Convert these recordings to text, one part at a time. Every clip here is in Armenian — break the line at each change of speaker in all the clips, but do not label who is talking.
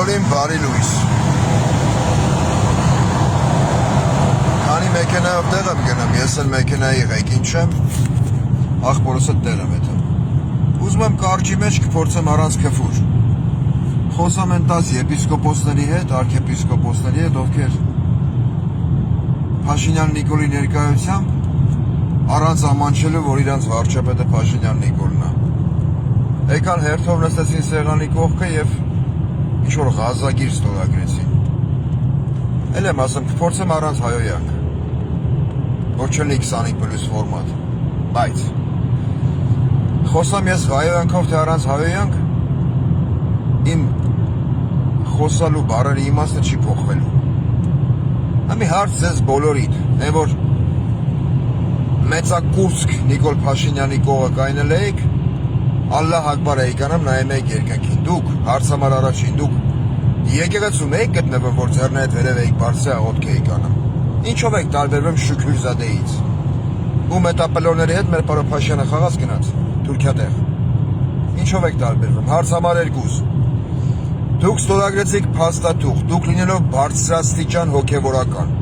Բոլորին բարի լույս։ Քանի մեքենայով տեղ եմ գնում, ես էլ մեքենայի ղեկին չեմ, ախպորս էլ տեղ եմ հետը։ Ուզում եմ կարճի մեջ կփորձեմ առանց քֆուր։ Խոսամ են 10 եպիսկոպոսների հետ, արքեպիսկոպոսների հետ, ովքեր Փաշինյան Նիկոլի ներկայությամբ առանց ամանչելու, որ իրանց վարչապետը Փաշինյան Նիկոլն է։ Եկան հերթով նստեցին սեղանի կողքը եւ ինչ-որ ղազագիր ստորագրեցին։ Էլ եմ ասում, կփորձեմ առանց հայոյանք, որ չլինի 25+ ֆորմատ, բայց խոսամ ես հայոյանքով, թե առանց հայոյանք, իմ խոսալու բառերի իմաստը չի փոխվելու։ Ամի հարց ձեզ բոլորիդ, է որ Մեծակուրսկ Նիկոլ Փաշինյանի կողը կայնել էիք, Ալլահ ակբար էիք անամ, նայեմ էիք երկնքին, դուք, հարց համար առաջին, դուք եկեղեցում էիք գտնվում, որ ձեռն հետ վերև էիք բարձր աղոտք էիք անում, ինչով եք տարբերվում Շուքուրզադեից, ու մետապլորների հետ մեր պարոն Փաշյանը խաղաց գնաց, Թուրքիա տեղ, ինչով եք տարբերվում, հարց համար երկուս, դուք ստորագրեցիք փաստաթուղթ, դուք լինելով բարձրաստիճան հոգևորական,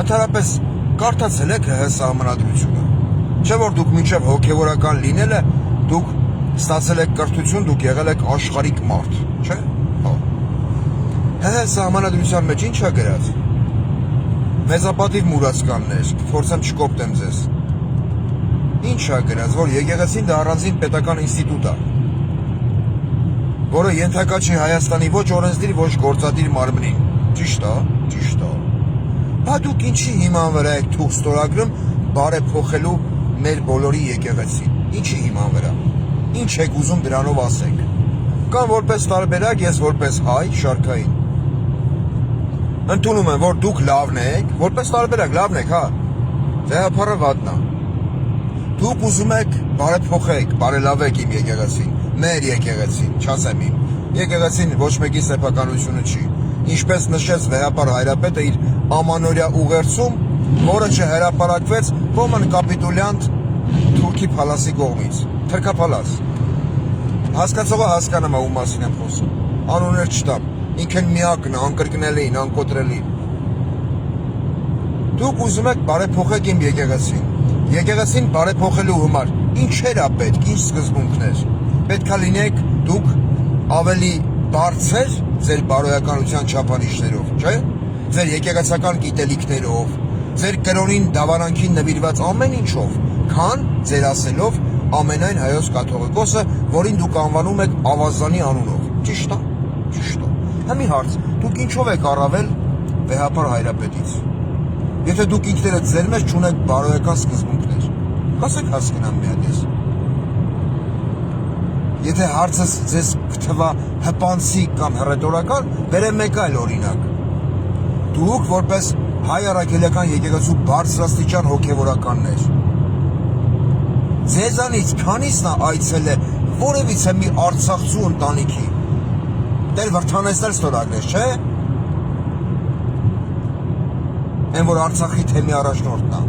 ընդհանրապես կարդացել եք ՀՀ սահմանադրությունը, չէ որ դուք մինչև հոգևորական լինելը, դուք ստացել եք կրթություն, դուք եղել եք աշխարհիկ մարդ, չէ՞։ ՀՀ սահմանադրության մեջ ի՞նչ է գրած։ Մեծապատիվ մուրացկաններ, փորձեմ չկոպտեմ ձեզ։ Ինչ է գրած, որ եկեղեցին դա առանձին պետական ինստիտուտ է, որը ենթակա չի Հայաստանի ոչ օրենսդիր, ոչ գործադիր մարմնին։ Ճիշտ է, ճիշտ է։ Բա դուք ինչի հիման վրա եք թուղթ ստորագրում բարեփոխելու մեր բոլորի եկեղեցին։ Ինչի հիման վրա։ Ինչ եք ուզում դրանով ասեք։ Կամ որպես տարբերակ ես որպես հայ շարքային ընդունում եմ, որ դուք լավն եք, որպես տարբերակ լավն եք, հա։ Ձեհափառը վատն է։ Դուք ուզում եք բարեփոխեք, բարելավեք իմ եկեղեցին, մեր եկեղեցին, չասեմ իմ։ Եկեղեցին ոչ մեկի սեփականությունը չի։ Ինչպես նշեց Վեհապար Հայրապետը իր ամանորյա ուղերձում, որը չհրապարակվեց Ռոման կապիտուլյանտ Թուրքի փալասի կողմից, թրքափալաս։ Հասկացողը հասկանում է ում մասին եմ խոսում, անուններ չտամ, ինքն միակն է, անկրկնելին, անկոտրելին։ Դուք ուզում եք բարեփոխեք իմ եկեղեցին։ Եկեղեցին բարեփոխելու համար ինչեր է պետք, ինչ սկզբունքներ։ Պետք է լինեք դուք ավելի բարձր ձեր բարոյականության չափանիշներով, չէ՞։ Ձեր եկեղեցական գիտելիքներով, ձեր կրոնին դավարանքին նվիրված ամեն ինչով, քան ձեր ասելով ամենայն հայոց կաթողիկոսը, որին դուք անվանում եք ավազանի անունով։ Ճիշտ է, ճիշտ է։ Հիմա հարց, դուք ինչով եք առավել Վեհապար Հայրապետից։ Եթե դուք ինքներդ ձեր մեջ չունեք բարոյական սկզբունքներ, ասեք հասկանամ մի հատ ես։ Եթե հարցս ձեզ կթվա հպանցիկ կամ հռետորական, բերեմ մեկ այլ օրինակ։ Դուք որպես հայ առաքելական եկեղեցու բարձրաստիճան հոգևորականներ, ձեզանից քանիսն է այցել է որևիցե մի արցախցու ընտանիքի։ Դեր վրթանեսներ ստորագրես, չէ՞։ Են որ Արցախի թեմի առաջնորդն է։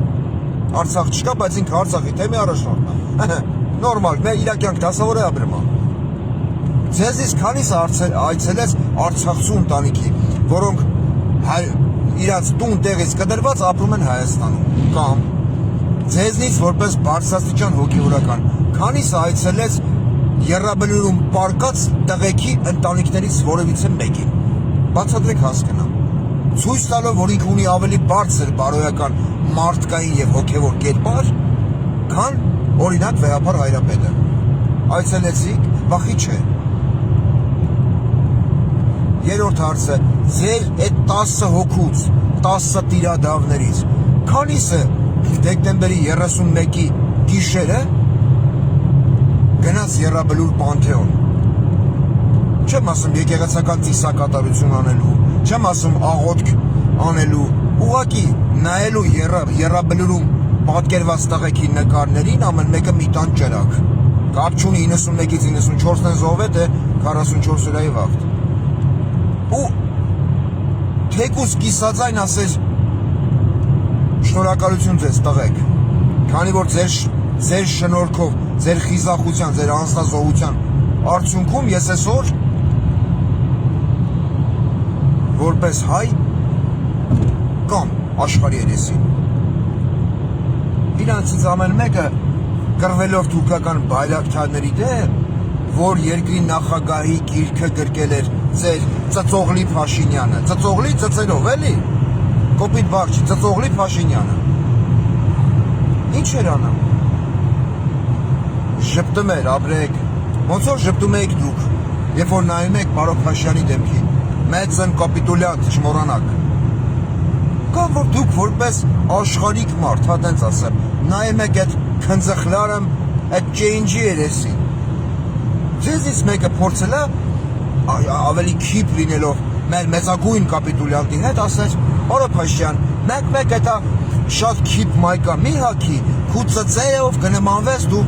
Արցախ չկա, բայց ինքը Արցախի թեմի առաջնորդն է։ Նորմալ, մեր իրականք դասավոր է ապրում։ Ձեզից քանիս այցելեց Արցախցու ընտանիքի, որոնք իրաց տուն տեղից կդրված ապրում են Հայաստանում, կամ ձեզնից որպես բարձրաստիճան հոգևորական, քանիս այցելեց Եռաբլուրում պարկած տղեկի ընտանիքներից որևիցե մեկին։ Բացատրեք հասկանամ։ Ցույց տալով, որ ինքը ունի ավելի բարձր բարոյական մարդկային եւ հոգևոր կերպար, քան օրինակ Վեհապար Հայրապետը։ Այցելեցիք, վախի չէ։ Երրորդ հարցը, ձեր այդ 10 հոգուց, 10 տիրադավներից, քանիսը դեկտեմբերի 31-ի գիշերը գնաց Եռաբլուր Պանթեոն։ Չեմ ասում եկեղեցական ծիսակատարություն անելու, չեմ ասում աղոտք անելու, ուղղակի նայելու Եռաբլուրում պատկերված տղեկի նկարներին ամեն մեկը մի տան ճրակ։ Կապ չունի 91-ից 94-ն են զոհվետ է 44 օրայի վաղտ։ Ու թեկուզ կիսաձայն ասեր շնորհակալություն ձեզ տղեկ, քանի որ ձեր շնորհքով, ձեր խիզախության, ձեր անձնազոհության արդյունքում ես այսօր որպես հայ կամ աշխարհի երեսին։ Իրանցից ամեն մեկը կռվելով թուրքական բայրակթարների դեմ, որ երկրի նախագահի գիրքը գրկել էր ձեր Ծծողլի Փաշինյանը, Ծծողլի ծծելով էլի, կոպիտ բառ չի, Ծծողլի Փաշինյանը։ Ինչ էր անում։ Ժպտում էր, ապրեք, ոնց որ ժպտում եք դուք, երբ որ նայում եք պարոն Փաշյանի դեմքին, մեծն կապիտուլյանտ, չմոռանաք։ Կամ որ դուք որպես աշխարհիկ մարդ, հա տենց ասեմ, նայում եք այդ քնձխլարը, այդ change-ի երեսին։ Ձեզից մեկը փորձել է ավելի քիփ լինելով մեր մեծագույն կապիտուլյանտի հետ ասել, պարոն Փաշյան, մեկ դա շատ քիփ մայկա մի հագի, քու ծծերով կնմանվես դու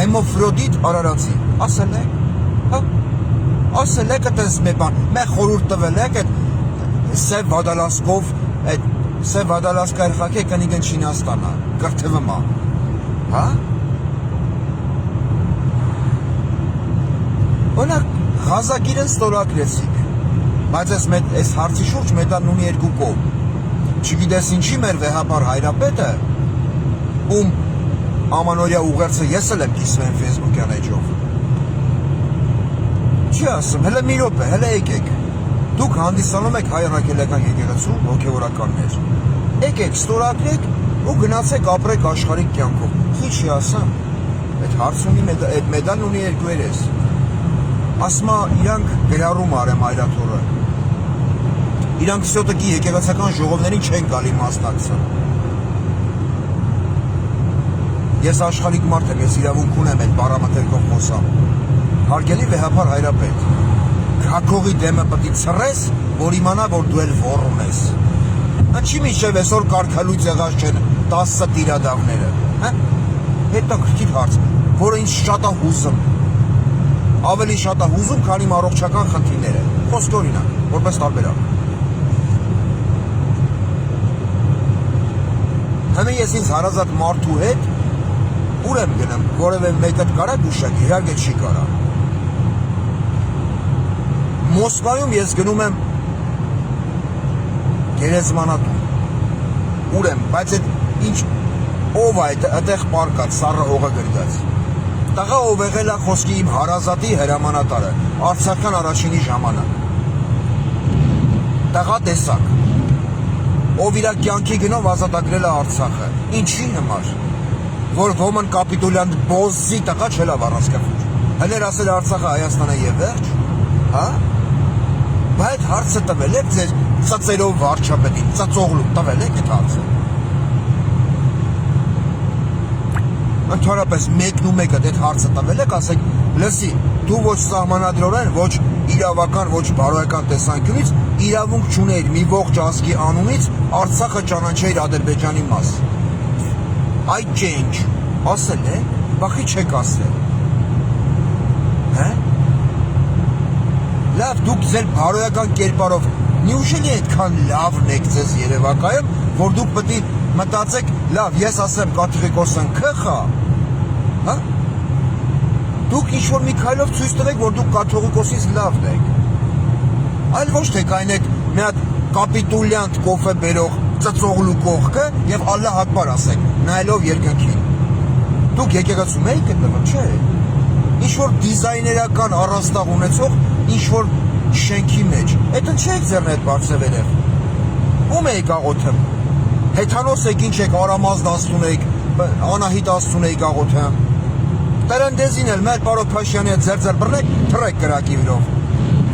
հեմոֆրոդիտ արարածի։ Ասել եք, հա։ Ասել եք այդպես մի բան, մեկ խորհուրդ տվել եք այդ սև վադալասկով, այդ սև վադալասկա երխակե կնիգն Չինաստանա, կրթվմա։ Հա։ Օրինակ Ղազագիրն ստորագրեցիք, բայց այս հարցի շուրջ մեդալն ունի երկու կողմ։ Չգիտես ինչի մեր վեհապար հայրապետը, ում ամանորյա ուղերձը ես էլ եմ կիսվել եմ Facebook-յան էջով։ Չի ասում, հələ մի րոպե, հələ եկեք։ Դուք հանդիսանում եք հայ առաքելական եկեղեցու հոգևորականներ։ Եկեք, ստորագրեք ու գնացեք ապրեք աշխարհիկ կյանքով։ Ինչ չի ասում։ Այդ հարցը ունի այդ մեդալն ունի երկու երես։ Ասма իրանք գրառում արեմ այրաթորը։ Իրանք սյոտակի եկեղեցական ժողովներին չեն գալի մասնակցել։ Ես աշխարհիկ մարդ եմ, ես իրավունք ունեմ այդ բառամտերքով խոսամ։ Հարգելի վեհապար հայրապետ, Քրակողի դեմը պետք է ցռես, որ իմանա, որ դու էլ ոռ ունես։ Ինչի՞ միջև այսօր կարգալույց եղած չեն 10 տիրադավները, հա։ Հետաքրքիր հարց, որը ինձ շատ է հուզում։ Ավելի շատ է հուզում, քան իմ առողջական խնդիրները։ Խոսք օրինակ, որպես տարբերակ։ Հəmən ես ինձ հարազատ մարդու հետ ուր եմ գնում, որևէ մեկը կարա գուշակ, իհարկե չի կարա։ Մոսկվայում ես գնում եմ գերեզմանատուն։ Ուր եմ, բայց այդ ինչ ով է այդտեղ պարկած, սառը հողը գրգած։ Տղա ով եղել է խոսքի իմ հարազատի հրամանատարը, Արցախյան առաջինի ժամանակ։ Տղա տեսակ, ով իր կյանքի գնով ազատագրել է Արցախը։ Ինչի համար, որ ոմն կապիտուլյանտ բոզի տղա չելավ առանցքավուր։ Հներ ասել Արցախը Հայաստանը եւ վերջ, հա։ Բայց հարցը տվել եք ձեր ծծերով վարչապետին, ծծողլու տվել եք այդ հարցը։ Ընդհանրապես մեկն ու մեկը այդ հարցը տվել եք, ասեք, լսի, դու ոչ սահմանադրորեն, ոչ իրավական, ոչ բարոյական տեսանկյունից իրավունք չուներ մի ողջ ազգի անունից Արցախը ճանաչեիր Ադրբեջանի մաս։ Այդ change ասել է, բախի չեք ասել։ Հա։ Լավ, դուք ձեր բարոյական կերպարով նյուշելի այդքան լավն եք ձեզ երևակայում, որ դուք պետք է մտածեք, լավ, ես ասեմ կաթողիկոսն քխա, հա։ Դուք ինչ-որ մի քայլով ցույց տվեք, որ դուք կաթողիկոսից լավն եք։ Այլ ոչ թե կայնեք մի հատ կապիտուլյանտ կոֆե բերող ծծողլու կողքը եւ Ալլահ ակբար ասեք, նայելով երկնքին։ Դուք եկեղեցում եք գտնվում, չէ՞։ Ինչ-որ դիզայներական առաստաղ ունեցող ինչ-որ շենքի մեջ։ Այդ չեք ձեռն այդ բարձրվերև։ Ում եք աղոթում։ Հեթանոս եք ինչ եք Արամազդ աստուն եք, Անահիտ աստուն եք աղոթում։ Տրնդեզին էլ մեր պարոն Փաշյանի հետ ձեր բռնեք, թռեք կրակի վրով։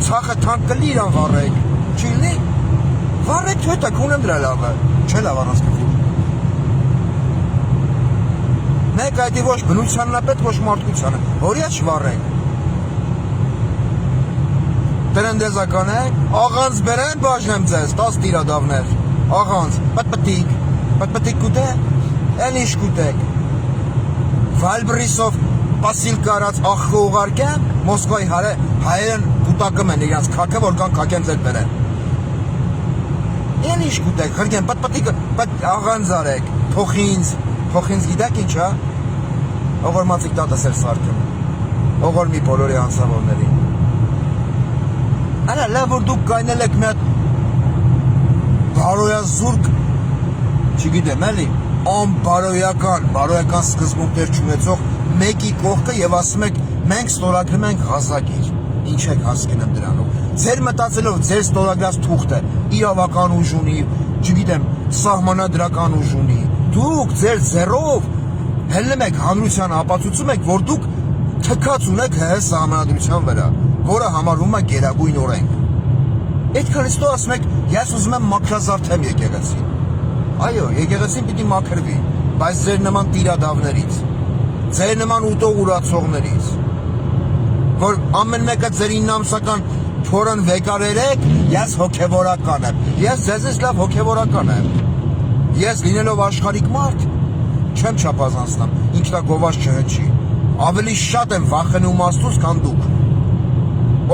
Ցախը թանկ կլի իրան վառեք։ Չի լինի։ Վառեք թե տակ ունեմ դրա լավը։ Չէ լավ առանցքով։ Մեկ այդի ոչ բնությանն է պետք, ոչ մարդկությանը։ Որիա չվառեք։ Տրնդեզական է, աղանց բերեն բաժնեմ ձեզ, 10 տիրադավներ։ Աղանց, պտպտիկ կուտեք, էլ ինչ կուտեք։ Վալբրիսով պասիլկա արած աղխը ուղարկեմ, Մոսկվայի հայերն կուտակում են իրանց քաքը, որ կան քակեն ձեր բերեն։ Էլ ինչ կուտեք, խրգեն, աղանց արեք, փոխինձ գիտեք ինչ, հա։ Ողորմածիկ տատս էր սարքում, ողորմի բոլորի անձավորներին։ Արա լավ որ դուք կայնել եք մի հատ բարոյազուրկ, չգիտեմ էլի, բարոյական սկզբունքներ չունեցող մեկի կողքը եւ ասում եք մենք ստորագրում ենք Ղազագիր։ Ինչ եք հասկանում դրանով։ Ձեր մտածելով ձեր ստորագրած թուղթը իրավական ուժ ունի, չգիտեմ, սահմանադրական ուժ ունի։ Դուք ձեր ձեռով հելնում եք հանրության ապացուցում եք, որ դուք թքած ունեք ՀՀ սահմանադրության վրա, որը համարվում է գերագույն օրենք։ Այդքանից հետո ասում եք, ես ուզում եմ մաքրազարդեմ եկեղեցին։ Այո, եկեղեցին պիտի մաքրվի, բայց ձեր նման տիրադավներից, ձեր նման ուտող ուրացողներից, որ ամեն մեկը ձեր 9-ամսական փորն վեկարերեք, ես հոգևորական եմ, ես ձեզից լավ հոգևորական եմ, ես լինելով աշխարհիկ մարդ, չեմ չափազանցնամ, ինքնագովազ չհնչի, ավելի շատ եմ վախենում Աստծուց, քան դուք,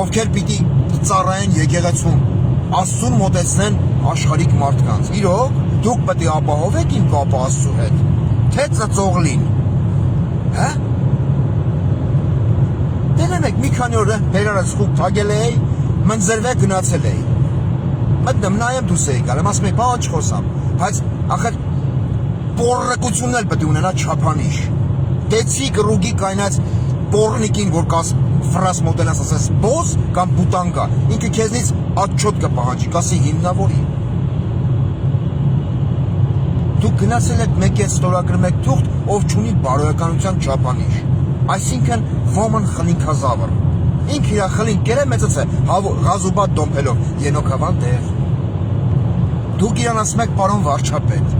ովքեր պիտի ծառայեն եկեղեցուն, Աստծուն մոտեցնեն աշխարհիկ մարդկանց, իրոք, դուք պետք է ապահովեք իմ կապը Աստծու հետ, թե ծծող լին, հա? Դերենք մի քանի օր վերարած խուկ թագել էի, մնձրվե գնացել էի, մտնում նայեմ դուս էի գալեմ, ասում էի, բան չխոսամ, բայց ախր պոռրկությունն էլ պետք է ունենա չափանիշ, տեցիկ ռուգի կայնած պոռնիկին, որ կաս ֆրաս մոտենաս ասես բոս կամ բուտանգա, ինքը քեզնից ատչոտ կպահանջի, կասի հիմնավորի։ Դուք գնացել եք մեկ էլ ստորագրում եք թուղթ, ով չունի բարոյականության չափանիշ, այսինքն ոմն խլինքազավր, ինքը իր խլին կերը մեծաց է, Ղազուբադ դոմփելով, ենոքավան տեղ։ Դուք իրան ասում եք պարոն վարչապետ։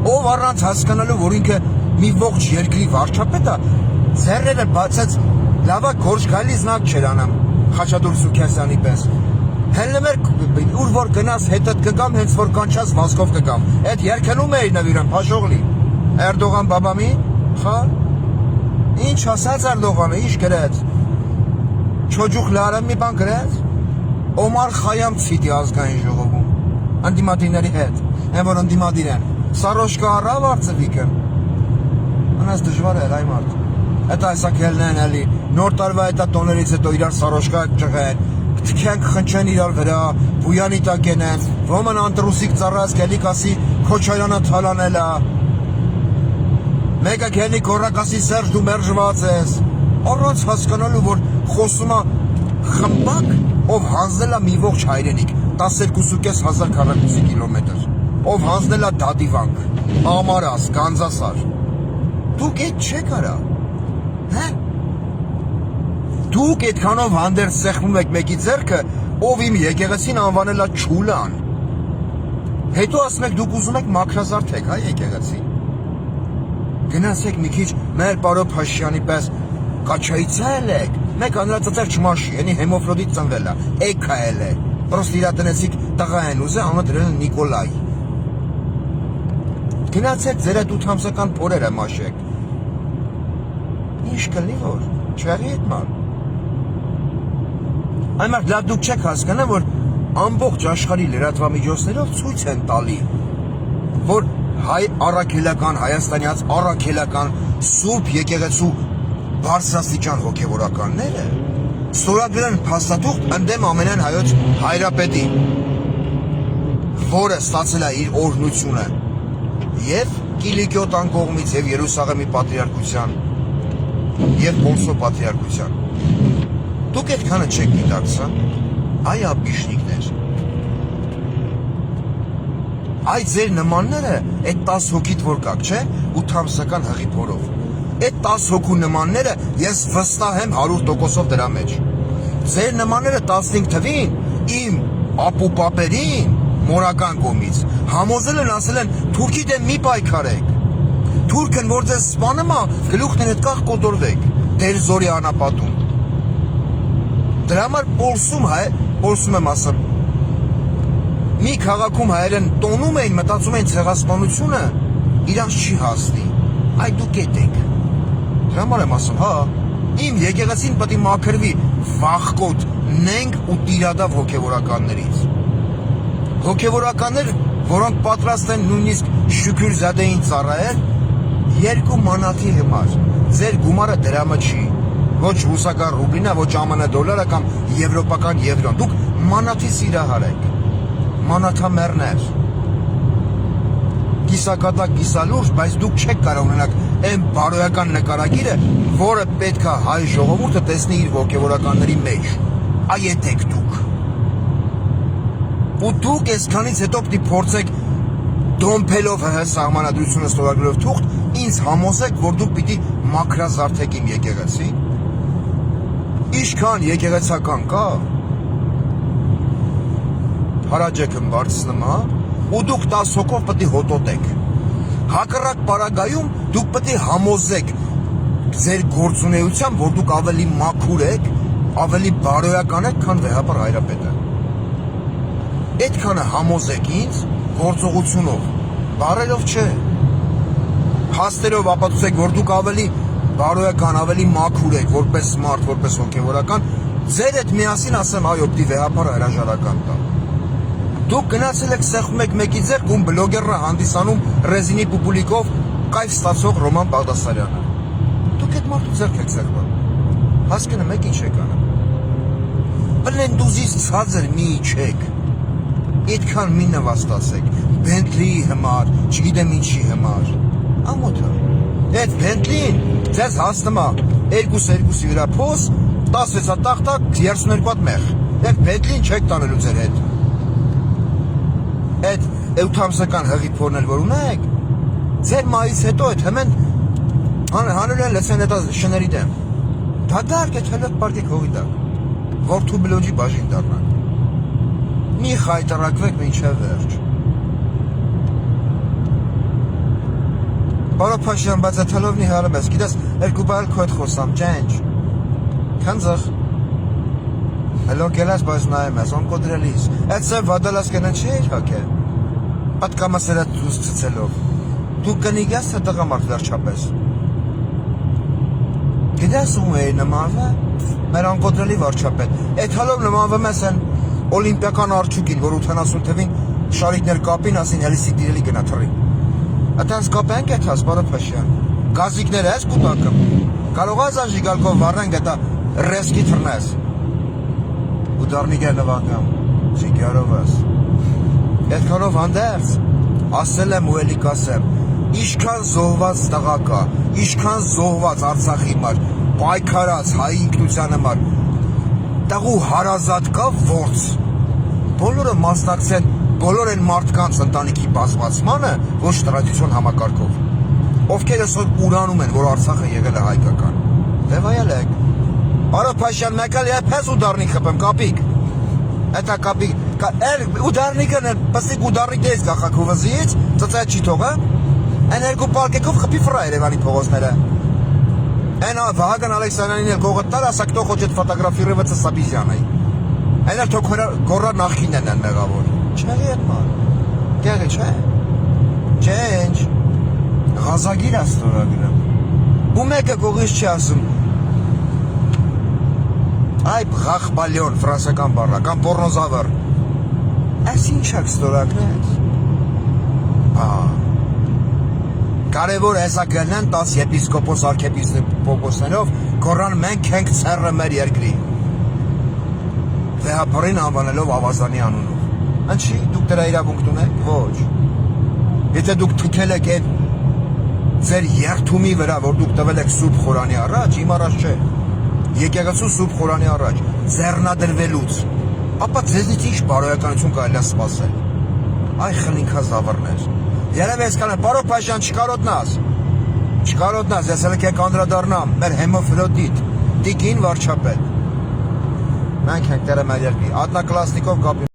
Ով առանց հասկանալու, որ ինքը մի ողջ երկրի վարչապետ է, ձեռերը բացած լավա գործ գալիս նակ չեր անում Խաչատուր Սուքիասյանի պես։ Հելնում էր ուր որ գնաս հետդ կգամ, հենց որ կանչած վազքով կգամ։ Այդ երկնում էի նվիրան, փաշողլի։ Էրդողան բաբամի, խա։ Ինչ ասաց Էրդողանը, ինչ գրեց։ Չոջուխ լարը մի բան գրեց։ Օմար Խայամ ցիտի ազգային ժողովում։ Անդիմադիների հետ, են որ անդիմադիր են։ Սարոշկա առավ արծվիկը։ Անաս դժվար է, այ մարդ։ Էտա այսա կելնեն էլի, նոր տարվա էտա տոներից հետո իրար սարոշկա ճղեն, թքենք խնչեն իրար վրա, բույանի տակենեն, ոմն անտրուսիկ ծառած կելի կասի Քոչարյանը թալանել է։ Մեկը կելի կորակասի Սերժ դու մերժված ես։ Առանց հասկանալու, որ խոսում է խմբակ, ով հանձնել է մի ողջ հայրենիք, 12,500 քառակուսի կիլոմետր, ով հանձնել է Դադիվանք, Ամարաս, Գանձասար։ Դուք էդ չեք արա, հե? Դուք այդքանով հանդերձ սեղմում եք մեկի ձեռքը, ով իմ եկեղեցին անվանել է Չուլան։ Հետո ասում եք դուք ուզում եք մաքրազարդեք, հա եկեղեցին։ Գնացեք մի քիչ մեր պարոն Փաշյանի պես կաչայցել եք, մեկ անրացածեր չմաշի, ենի հեմոֆրոդիտ ծնվել է, էքա էլ է, պրոստ իրա տնեցիք տղա են ուզե, անը դրել են Նիկոլայ։ Գնացեք ձեր այդ 8-ամսական փորերը մաշեք։ Ինչ կլինի որ, չեղի հետ ման։ Այնմարդ լավ դուք չեք հասկանում, որ ամբողջ աշխարհի լրատվամիջոցներով ցույց են տալի, որ հայ առաքելական, հայաստանյաց առաքելական սուրբ եկեղեցու բարձրաստիճան հոգևորականները ստորագրել են փաստաթուղթ ընդդեմ ամենայն հայոց հայրապետի, որը ստացել է իր օրհնությունը եւ Կիլիկիոտան կողմից եւ Երուսաղեմի պատրիարքության եւ Պոնսո պատրիարքության։ Դուք այդքանը չեք գիտակցա, այ աբիշնիկներ։ Այ ձեր նմանները այդ 10 հոգիդ որ կակ, չէ, 8-ամսական հղի փորով։ Այդ 10 հոգու նմանները ես վստահ եմ 100%-ով դրա մեջ։ Ձեր նմանները 15 թվին իմ ապուպապերին մորական կողմից համոզել են, ասել են թուրքի դեմ մի պայքարեք։ Թուրքն որ ձեզ սպանում է, գլուխն հետ կախ կոտորվեք, դեր զորի անապատում։ Դրա համար պոլսում եմ ասում, մի քաղաքում հայերեն տոնում էին, մտածում էին ցեղասպանությունը իրանց չի հասնի, այ դուք ետեք։ Դրա համար եմ ասում, հա, իմ եկեղեցին պետք է մաքրվի վախկոտ, նենք ու տիրադավ հոգևորականներից։ Հոգևորականներ, որոնք պատրաստ են նույնիսկ Շուքուրզադեին ծառայել, երկու մանաթի համար, ձեր գումարը դրամը չի, Ոչ ռուսական ռուբլին է, ոչ ԱՄՆ դոլարը կամ եվրոպական եվրոն։ Դուք մանաթի սիրահար եք, մանաթամերներ, կիսակատակ կիսալուրջ, բայց դուք չեք կարող ունենալ այն բարոյական նկարագիրը, որը պետք է հայ ժողովուրդը տեսնի իր ոգևորականների մեջ։ Այդ եք դուք։ Ու դուք այսքանից հետո պիտի փորձեք դոմփելով սահմանադրությունը ստորագրելով թուղթ, ինձ համոզեք, որ դուք պիտի մաքրազարդեք իմ եկեղեցին։ Ինչքան եկեղեցական կա, հարաջեքը բարձրացնում, ու դուք 10 հոգով պիտի հոտոտեք։ Հակառակ պարագայում դուք պիտի համոզեք ձեր գործունեությամբ, որ դուք ավելի մաքուր եք, ավելի բարոյական եք, քան վեհապար Հայրապետը։ Այդքանը համոզեք ինձ գործողությունով, բառերով չէ։ Հաստերով ապացուցեք, որ դուք ավելի բարոյական, ավելի մաքուր եք, որպես մարդ, որպես հոգևորական, ձեր հետ միասին ասեմ, այո, պիտի վեհապար հրաժարական տա։ Դուք գնացել եք սեղմում եք մեկի ձեռք, ում բլոգերը հանդիսանում ռեզինի պուպուլիկով կայֆ ստացող Ռոման Բաղդասարյանը։ Դուք այդ մարդու ձեռք եք սեղմում։ Հասկանում եք ինչ եք անում։ Բլենդուզից ցածր մի չեք։ Այդքան մի նվաստացեք, Բենթլիի համար, չգիտեմ ինչի համար, ամոթը, այդ Բենթլին ձեզ հասնում է 2-2-ի վրա փոս, 16 տախտակ, 32 հատ մեղ, այդ Բենթլին չեք տանելու ձեր հետ, այդ 7 ամսական հղի փորն էլ որ ունեք, ձեր մայից հետո այդ հմեն հանել են լսեն այդ շների դեմ, դադարկ այդ հելոտ պարկեք հողի տակ, որդու բլոջի բաժին դարնակ, մի խայտարակվեք մինչև վերջ։ Բարոփաշյան, բայց այդ հլովնի հարում ես, գիտես, երկու բայել քո հետ խոսամ, ջենջ, քանձղ, հլո գելաս, բայց նայեմ ես, ոնկոդրելիս, այդ սև վադալաս կենը չի էր հակե, պատկամասեր այդ դուս ծծելով, դու կնիգ ես թե տղամարդ վերջապես, գիտես ում էի նմանվը, մեր ոնկոդրելի վարչապետ, այդ հլով նմանվը մեզ են Օլիմպիական արջուկին, որ 80 թվին շարիկներ կապին, ասին հելիսիկ դիրելի գնա թռի։ Ատանց կապենք էտ հաս, Բարոփաշյան, գազիկներ ես կուտակում, կարող ես աժիգալքով վարնենք էտա ռեսկի թռնես, ու դարնիգ է նվանգամ, ժիգյարով ես, էտքանով հանդերց, ասել եմ ու էլի կասեմ, իշքան զոհված տղա կա, իշքան զոհված Արցախի համար, պայքարած հայի ինքնության համար, տաղու հարազատ կա ворց, բոլորը մասնակցեն, բոլոր են մարդկանց ընտանիքի բազմացմանը, ոչ տրադիցիոն համակարգով, ովքեր այսօր ուրանում են, որ Արցախը եղել է հայկական, դեվայել եք, Բարոփաշյան մեկալ եպես ուդարնիկ խպեմ, կապիկ, էտա կապիկ, ուդարնիկը պստիկ ուդարնիկ դեզ կախակ հուվզից, ծծայ չի թողը, են երկու պարկեկով խպի վրա Երևանի փողոցները, Այն Վահագն Ալեքսանյանին էլ գողտար, ասա кто хочет фотографироваться с обезьяной։ Այն էլ թող գոռա նախինն են մեղավոր։ Չէ՞ ման։ Գեղի չէ։ Ջենջ։ Ղազագիր է ստորագրը։ Ու մեկը գողից չի ասում։ Այ բղախբալյոն ֆրանսական բառը, կամ պորնոզավր։ Այս ինչ եք ստորագրես։ Կարևոր հեսա գնեն 10 եպիսկոպոս արքեպիսկոպոսներով գոռան մենք ենք ցեռը մեր երկրի։ Վեհապարին անվանելով Ավազանի անունով։ Ինչի՞ դուք դրա իրավունք ունեք։ Ոչ։ Եթե դուք թքել եք այդ ձեր երթումի վրա, որ դուք տվել եք Սուրբ Խորանի առաջ, իմ առաջ չէ։ Եկեղեցու Սուրբ Խորանի առաջ, ձեռնադրվելուց, ապա ձեզնից ինչ բարոյականություն կարելի է սպասել։ Այ խլինքազավրներ։ Երևի այսքանը, Բարոփաշյան չկարոտնաս, ես էլ կեք անդրադառնամ, մեր հեմոֆրոդիտ, տիկին վարչապետ։ Մենք ենք տերը մեր երկրի, Ադնակլասնիկով կապի